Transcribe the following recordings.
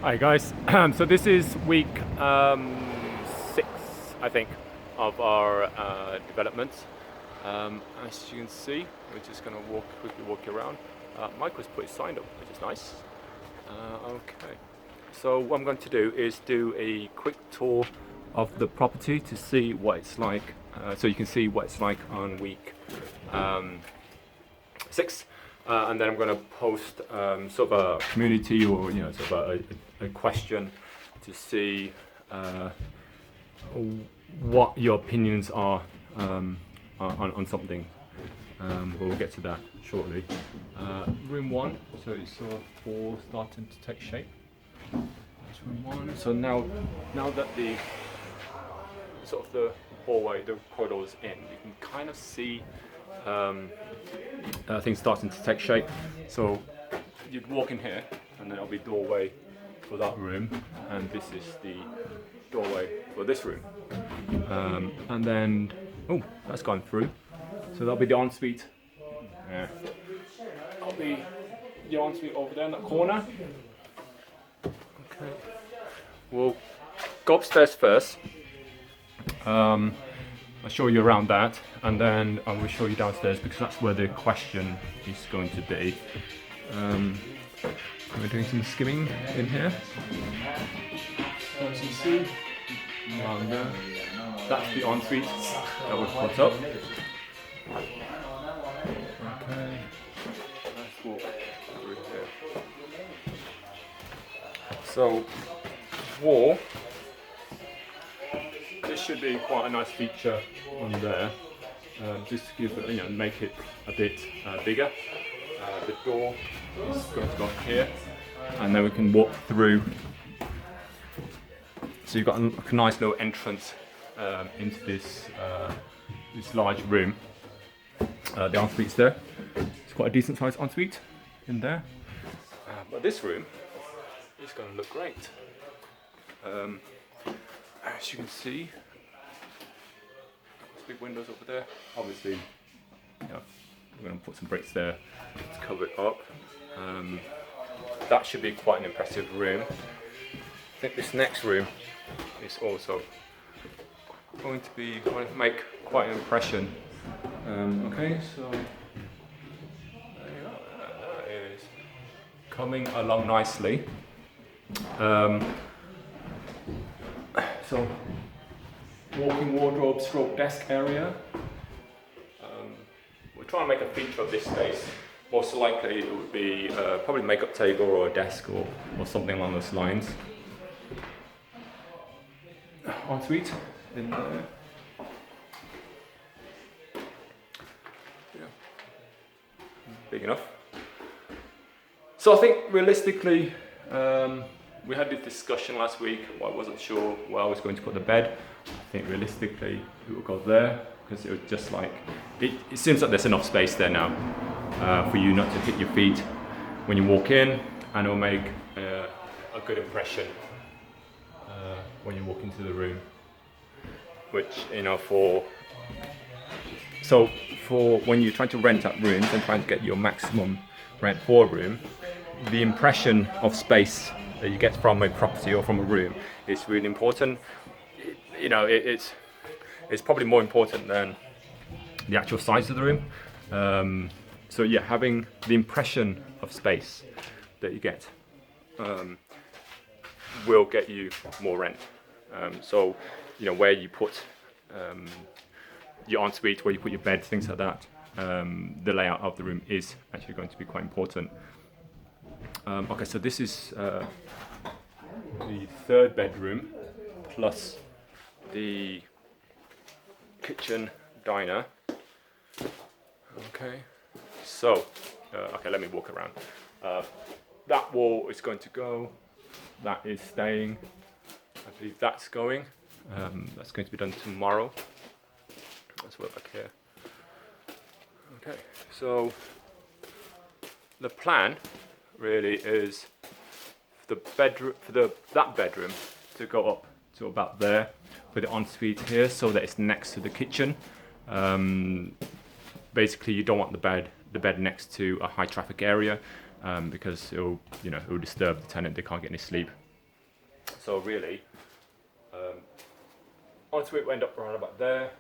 Hi guys, so this is week 6, I think, of our developments. As you can see, we're just going to quickly walk around. Mike was put his sign up, which is nice. Okay, so what I'm going to do is do a quick tour of the property to see what it's like, so you can see what it's like on week 6. And then I'm going to post sort of a community or sort of a question to see what your opinions are on something. We'll get to that shortly. Room 1, so it's sort of all starting to take shape. That's room 1. So now that the sort of the hallway, the corridor is in, you can kind of see things starting to take shape. So you'd walk in here and then there'll be a doorway for that room, and this is the doorway for this room. And then, oh, that's gone through. So that'll be the ensuite. Yeah. That'll be the ensuite over there in that corner. Okay. We'll go upstairs first. I'll show you around that, and then I will show you downstairs because that's where the question is going to be. We're doing some skimming in here. As you see, around there. That's the ensuite that we've put up. Okay, let's walk through here. So, wall. This should be quite a nice feature on there, just to give make it a bit bigger. The door is going to go up here, and then we can walk through. So you've got a nice little entrance into this large room. The ensuite's there. It's quite a decent sized ensuite in there. But this room is going to look great. As you can see, there's big windows over there. Obviously, we're going to put some bricks there to cover it up. That should be quite an impressive room. I think this next room is also going to make quite an impression. Okay, so that is coming along nicely. So, walking wardrobe stroke desk area. We're trying to make a feature of this space. Most likely it would be probably a makeup table or a desk or something along those lines. Ensuite in there. Yeah. Big enough. So I think realistically, we had this discussion last week. I wasn't sure where I was going to put the bed. I think realistically it will go there because it was just like, it seems like there's enough space there now for you not to hit your feet when you walk in, and it will make a good impression when you walk into the room. Which, for when you're trying to rent out rooms and trying to get your maximum rent for a room, the impression of space that you get from a property or from a room is really important. It's probably more important than the actual size of the room. So yeah, having the impression of space that you get will get you more rent. So where you put your ensuite, where you put your bed, things like that, the layout of the room is actually going to be quite important. Okay, so this is the third bedroom plus the kitchen diner. Okay, so let me walk around. That wall is going to go. That is staying. I believe that's going. That's going to be done tomorrow. Let's work back here. Okay, so the plan really is the bedroom that bedroom to go up to about there with the ensuite here, so that it's next to the kitchen. Basically, you don't want the bed next to a high traffic area because it'll disturb the tenant. They can't get any sleep So really, ensuite will end up around about there.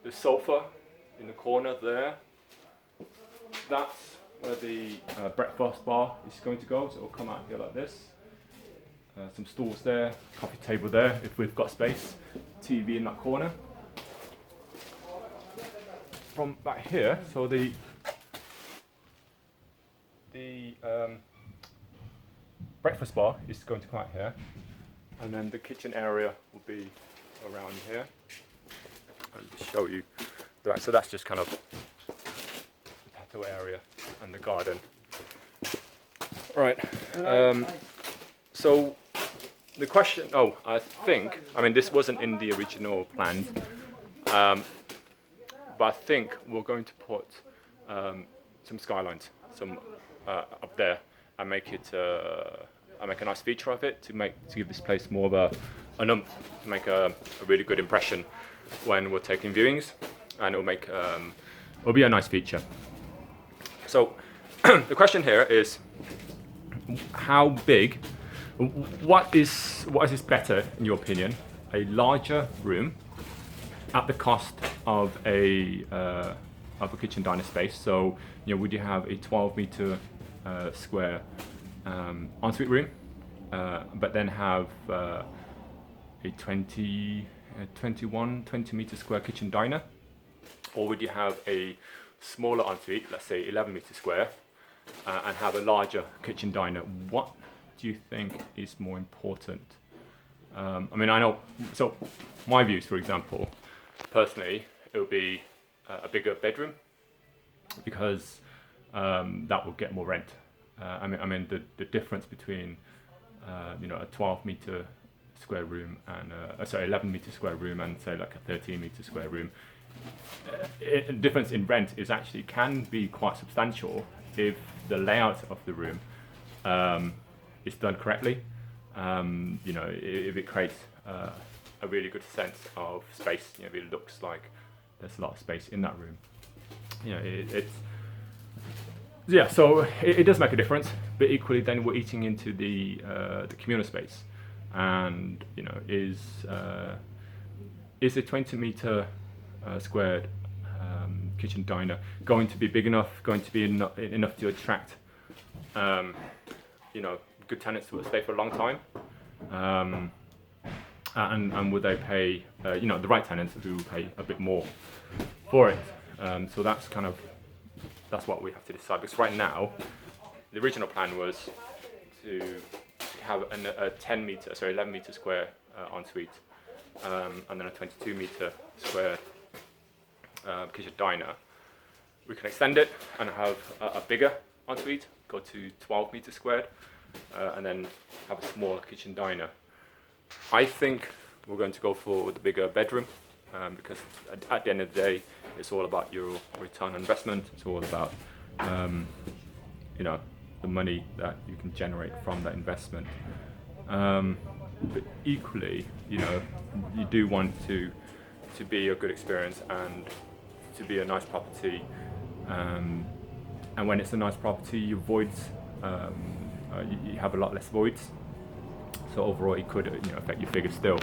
The sofa in the corner there, that's where the breakfast bar is going to go, so it'll come out here like this. Some stools there, coffee table there if we've got space, TV in that corner. From back here, so the breakfast bar is going to come out here, and then the kitchen area will be around here. I'll just show you. So that's just kind of the patio area and the garden. Right. So the question. Oh, I mean, this wasn't in the original plans, but I think we're going to put some skylines, up there, and make it. I make a nice feature of it to give this place more of an oomph, to make a really good impression when we're taking viewings, and it'll be a nice feature. So the question here is, how big? What is this better in your opinion? A larger room at the cost of a kitchen diner space. So would you have a 12-meter square ensuite room, but then have a 20 meter square kitchen diner? Or would you have a smaller ensuite, let's say 11 meter square, and have a larger kitchen diner? What do you think is more important? I mean, I know, so my views, for example, personally, it would be a bigger bedroom, because that will get more rent. I mean, the difference between a 12-meter square room and 11-meter square room and say like a 13-meter square room, the difference in rent can be quite substantial if the layout of the room is done correctly. If it creates a really good sense of space, if it looks like there's a lot of space in that room, so it does make a difference. But equally, then we're eating into the communal space, and is a 20-meter squared kitchen diner going to be big enough, going to be enough to attract good tenants who will stay for a long time, and would they pay the right tenants who will pay a bit more for it? So that's what we have to decide, because right now the original plan was to have a 11 meter square ensuite, and then a 22 meter square kitchen diner. We can extend it and have a bigger ensuite, go to 12 meter squared, and then have a smaller kitchen diner. I think we're going to go for the bigger bedroom, because at the end of the day, it's all about your return on investment. It's all about the money that you can generate from that investment. But equally, you do want to be a good experience and to be a nice property. And when it's a nice property, you have a lot less voids. So overall, it could affect your figures still.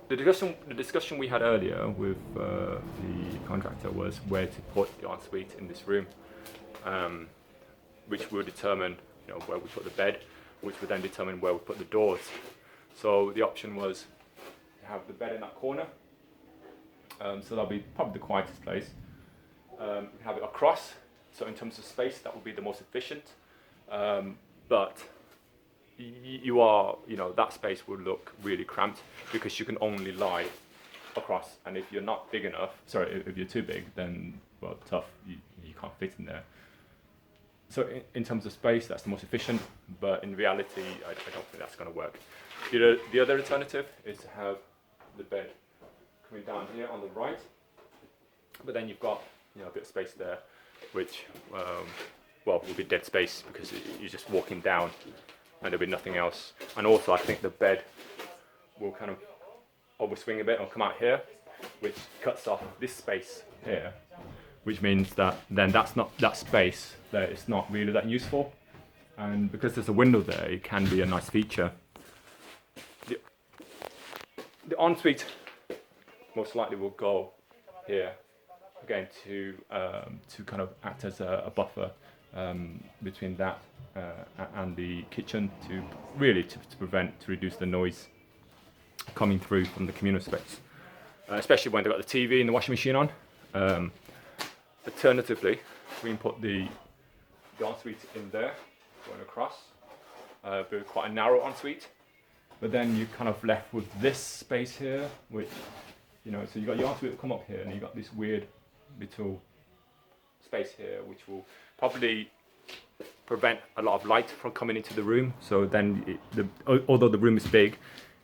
The discussion we had earlier with the contractor was where to put the ensuite in this room, which will determine where we put the bed, which would then determine where we put the doors. So the option was to have the bed in that corner, so that'll be probably the quietest place. Have it across, so in terms of space, that will be the most efficient, but that space will look really cramped because you can only lie across, and if you're not big enough, if you're too big, then tough, you can't fit in there. So in terms of space, that's the most efficient, but in reality, I don't think that's going to work. The other alternative is to have the bed coming down here on the right, but then you've got a bit of space there, which will be dead space because you're just walking down and there'll be nothing else. And also, I think the bed will kind of overswing a bit and come out here, which cuts off this space here, which means that then that space there is not really that useful. and because there's a window there, it can be a nice feature. The ensuite most likely will go here again to kind of act as a buffer between that and the kitchen to reduce the noise coming through from the communal space, especially when they've got the TV and the washing machine on. Alternatively, we can put the ensuite in there, going across, but quite a narrow ensuite. But then you're kind of left with this space here, which, you know, so you got your ensuite come up here, and you got this weird little space here, which will probably prevent a lot of light from coming into the room. So then, although the room is big,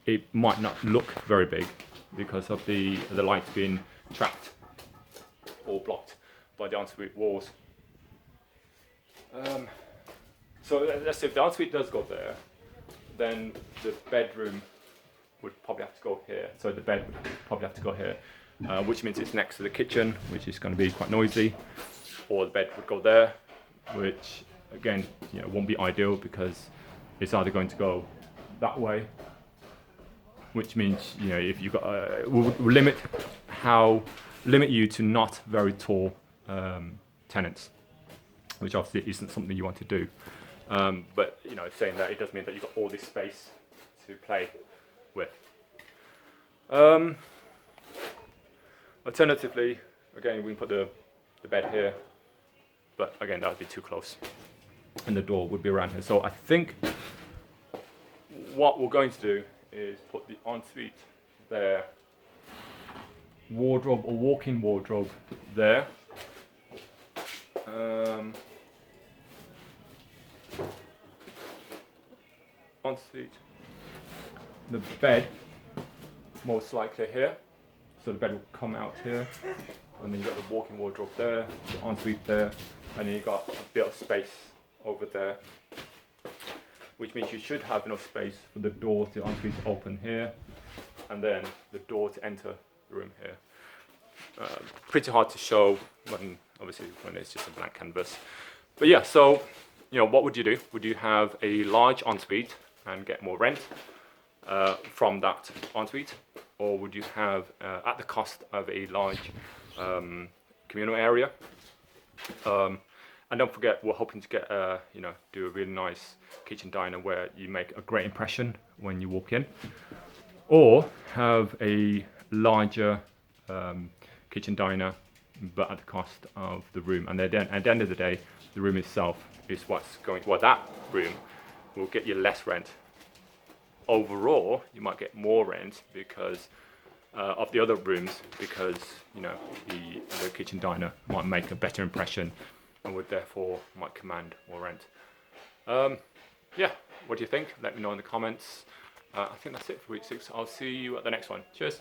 it might not look very big because of the light being trapped or blocked by the ensuite walls. So let's say if the ensuite does go there, then the bedroom would probably have to go here. So the bed would probably have to go here, which means it's next to the kitchen, which is going to be quite noisy. Or the bed would go there, which again, you know, won't be ideal because it's either going to go that way, which means, you know, if you've got will limit you to not very tall tenants, which obviously isn't something you want to do. But, you know, saying that, it does mean that you've got all this space to play with. Alternatively, again, we can put the bed here, but again, that would be too close, and the door would be around here. So I think what we're going to do is put the ensuite there, wardrobe or walk-in wardrobe there. Ensuite, the bed most likely here, so the bed will come out here, and then you've got the walk-in wardrobe there, the ensuite there, and then you've got a bit of space over there, which means you should have enough space for the door to ensuite to open here, and then the door to enter the room here. Pretty hard to show when it's just a blank canvas. But yeah, so, you know, what would you do? Would you have a large ensuite and get more rent from that ensuite, or would you have at the cost of a large communal area? And don't forget, we're hoping to get do a really nice kitchen diner where you make a great impression when you walk in, or have a larger kitchen diner but at the cost of the room. And then at the end of the day, the room itself is that room will get you less rent. Overall, you might get more rent because of the other rooms, because, you know, the kitchen diner might make a better impression and would therefore might command more rent. Yeah, what do you think? Let me know in the comments. I think that's it for week 6. I'll see you at the next one. Cheers.